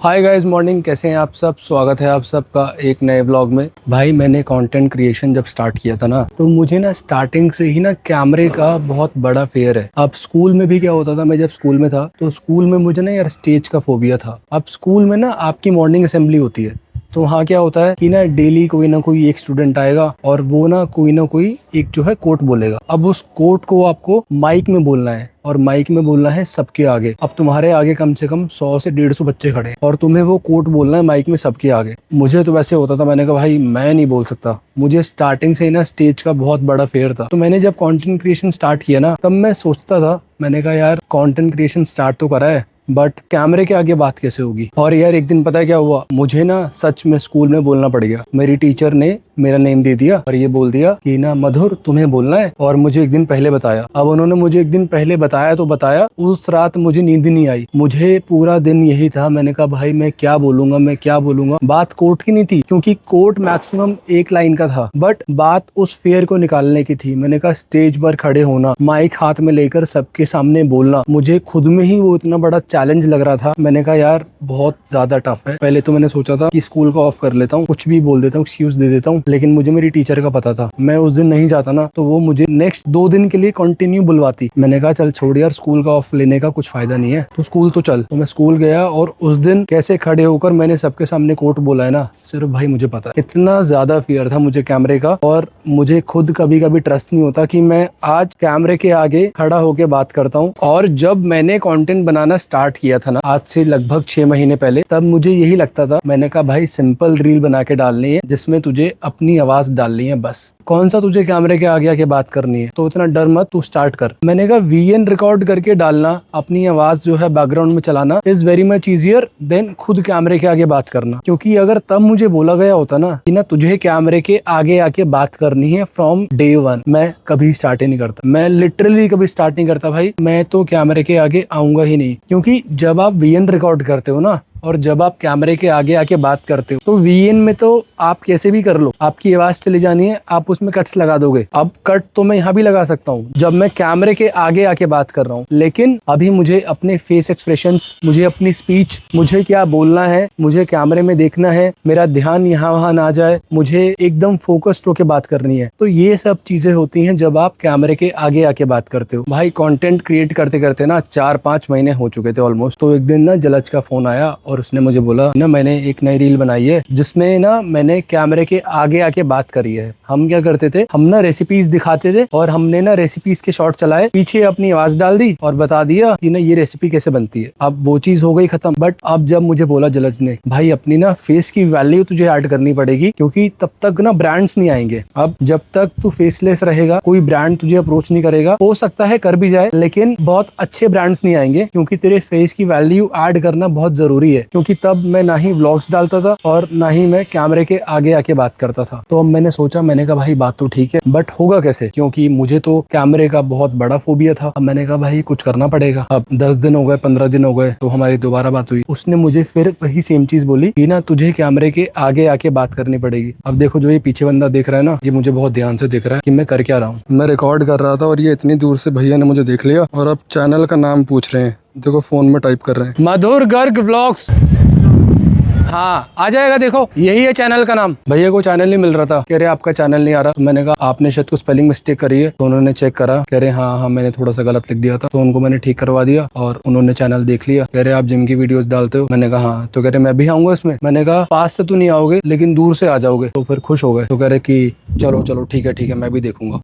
Hi guys morning, कैसे हैं आप सब। स्वागत है आप सबका एक नए ब्लॉग में। भाई मैंने कंटेंट क्रिएशन जब स्टार्ट किया था ना, तो मुझे ना स्टार्टिंग से ही ना कैमरे का बहुत बड़ा फेयर है। अब स्कूल में भी क्या होता था, मैं जब स्कूल में था तो स्कूल में मुझे ना यार स्टेज का फोबिया था। अब स्कूल में ना आपकी मॉर्निंग असेंबली होती है, तो वहाँ क्या होता है कि ना डेली कोई ना कोई एक स्टूडेंट आएगा और वो ना कोई एक जो है कोट बोलेगा। अब उस कोट को आपको माइक में बोलना है और माइक में बोलना है सबके आगे। अब तुम्हारे आगे कम से कम 100 से 150 बच्चे खड़े हैं और तुम्हें वो कोट बोलना है माइक में सबके आगे। मुझे तो वैसे होता था, मैंने कहा भाई मैं नहीं बोल सकता। मुझे स्टार्टिंग से ही ना स्टेज का बहुत बड़ा फेयर था। तो मैंने जब कंटेंट क्रिएशन स्टार्ट किया ना, तब मैं सोचता था, मैंने कहा यार कंटेंट क्रिएशन स्टार्ट तो करा है बट कैमरे के आगे बात कैसे होगी। और यार एक दिन पता है क्या हुआ, मुझे ना सच में स्कूल में बोलना पड़ गया। मेरी टीचर ने मेरा नेम दे दिया और ये बोल दिया कि ना मधुर तुम्हें बोलना है, और मुझे एक दिन पहले बताया। अब उन्होंने मुझे एक दिन पहले बताया तो बताया, उस रात मुझे नींद नहीं आई। मुझे पूरा दिन यही था, मैंने कहा भाई मैं क्या बोलूंगा, मैं क्या बोलूंगा। बात कोर्ट की नहीं थी क्योंकि कोर्ट मैक्सिमम एक लाइन का था, बट बात उस फेयर को निकालने की थी। मैंने कहा स्टेज पर खड़े होना, माइक हाथ में लेकर सबके सामने बोलना, मुझे खुद में ही वो इतना बड़ा चैलेंज लग रहा था। मैंने कहा यार बहुत ज्यादा टफ है। पहले तो मैंने सोचा था कि स्कूल को ऑफ कर लेता हूँ, कुछ भी बोल देता हूँ, एक्सक्यूज दे देता हूँ, लेकिन मुझे मेरी टीचर का पता था। मैं उस दिन नहीं जाता ना तो वो मुझे नेक्स्ट 2 दिन के लिए कंटिन्यू बुलवाती। मैंने कहा चल छोड़ यार, स्कूल का ऑफ लेने का कुछ फायदा नहीं है, तो स्कूल तो चल। तो मैं स्कूल गया और उस दिन कैसे खड़े होकर मैंने सबके सामने कोट बोला है ना, सिर्फ भाई मुझे पता है। इतना ज्यादा फियर था मुझे कैमरे का, और मुझे खुद कभी कभी ट्रस्ट नहीं होता कि मैं आज कैमरे के आगे खड़ा होकर बात करता हूँ। और जब मैंने कंटेंट बनाना स्टार्ट किया था ना, आज से लगभग 6 महीने पहले, तब मुझे यही लगता था। मैंने कहा भाई सिंपल रील बना के डालनी है जिसमें तुझे अपनी आवाज डालनी है, बस। कौन सा तुझे कैमरे के आगे आके बात करनी है, तो इतना डर मत, तू स्टार्ट कर। मैंने कहा वीएन रिकॉर्ड करके डालना, अपनी आवाज जो है बैकग्राउंड में चलाना is very much easier than खुद कैमरे के आगे बात करना। क्योंकि अगर तब मुझे बोला गया होता ना कि ना तुझे कैमरे के आगे आके बात करनी है फ्रॉम डे 1, मैं कभी स्टार्ट ही नहीं करता। मैं लिटरली कभी स्टार्ट नहीं करता भाई, मैं तो कैमरे के आगे आऊंगा ही नहीं। क्योंकि जब आप वीएन रिकॉर्ड करते हो ना और जब आप कैमरे के आगे आके बात करते हो, तो वीएन में तो आप कैसे भी कर लो, आपकी आवाज चली जानी है, आप उसमें कट्स लगा दोगे। अब कट तो मैं यहाँ भी लगा सकता हूँ जब मैं कैमरे के आगे आके बात कर रहा हूँ, लेकिन अभी मुझे अपने फेस एक्सप्रेशंस, मुझे अपनी स्पीच, मुझे क्या बोलना है, मुझे कैमरे में देखना है, मेरा ध्यान यहाँ वहाँ ना जाए, मुझे एकदम फोकस्ड होके बात करनी है। तो ये सब चीजें होती हैं जब आप कैमरे के आगे आके बात करते हो। भाई कंटेंट क्रिएट करते करते ना 4-5 महीने हो चुके थे ऑलमोस्ट। तो एक दिन ना जलज का फोन आया और उसने मुझे बोला ना मैंने एक नई रील बनाई है जिसमें ना मैंने कैमरे के आगे आके बात करी है। हम क्या करते थे, हम ना रेसिपीज दिखाते थे और हमने ना रेसिपीज के शॉट चलाए, पीछे अपनी आवाज डाल दी और बता दिया कि ना ये रेसिपी कैसे बनती है। अब वो चीज हो गई खत्म। बट अब जब मुझे बोला जलज ने, भाई अपनी ना फेस की वैल्यू तुझे ऐड करनी पड़ेगी, क्योंकि तब तक ना ब्रांड्स नहीं आएंगे। अब जब तक तू फेसलेस रहेगा, कोई ब्रांड तुझे अप्रोच नहीं करेगा। हो सकता है कर भी जाए, लेकिन बहुत अच्छे ब्रांड्स नहीं आएंगे, क्योंकि तेरे फेस की वैल्यू ऐड करना बहुत जरूरी है। क्योंकि तब मैं ना ही व्लॉग्स डालता था और ना ही मैं कैमरे के आगे आके बात करता था। तो अब मैंने सोचा, मैंने कहा भाई बात तो ठीक है बट होगा कैसे, क्योंकि मुझे तो कैमरे का बहुत बड़ा फोबिया था। अब मैंने कहा भाई कुछ करना पड़ेगा। अब 10 दिन हो गए, 15 दिन हो गए, तो हमारी दोबारा बात हुई। उसने मुझे फिर वही सेम चीज बोली कि ना तुझे कैमरे के आगे आके बात करनी पड़ेगी। अब देखो जो ये पीछे बंदा देख रहा है ना, ये मुझे बहुत ध्यान से देख रहा है कि मैं कर क्या रहा हूँ। मैं रिकॉर्ड कर रहा था और ये इतनी दूर से भैया ने मुझे देख लिया और अब चैनल का नाम पूछ रहे हैं। देखो फोन में टाइप कर रहे हैं, मधुर गर्ग व्लॉग्स। हाँ आ जाएगा, देखो यही है चैनल का नाम। भैया को चैनल नहीं मिल रहा था, कह रहे आपका चैनल नहीं आ रहा। तो मैंने कहा आपने शायद कुछ स्पेलिंग मिस्टेक करी है। तो उन्होंने चेक करा, कह रहे हाँ मैंने थोड़ा सा गलत लिख दिया था। तो उनको मैंने ठीक करवा दिया और उन्होंने चैनल देख लिया। कह रहे आप जिम की वीडियोस डालते हो, मैंने कहा हाँ। तो कह रहे मैं भी आऊंगा इसमें। मैंने कहा पास से तो नहीं आओगे लेकिन दूर से आ जाओगे। तो फिर खुश हो गए। तो कह रहे कि चलो चलो ठीक है मैं भी देखूंगा।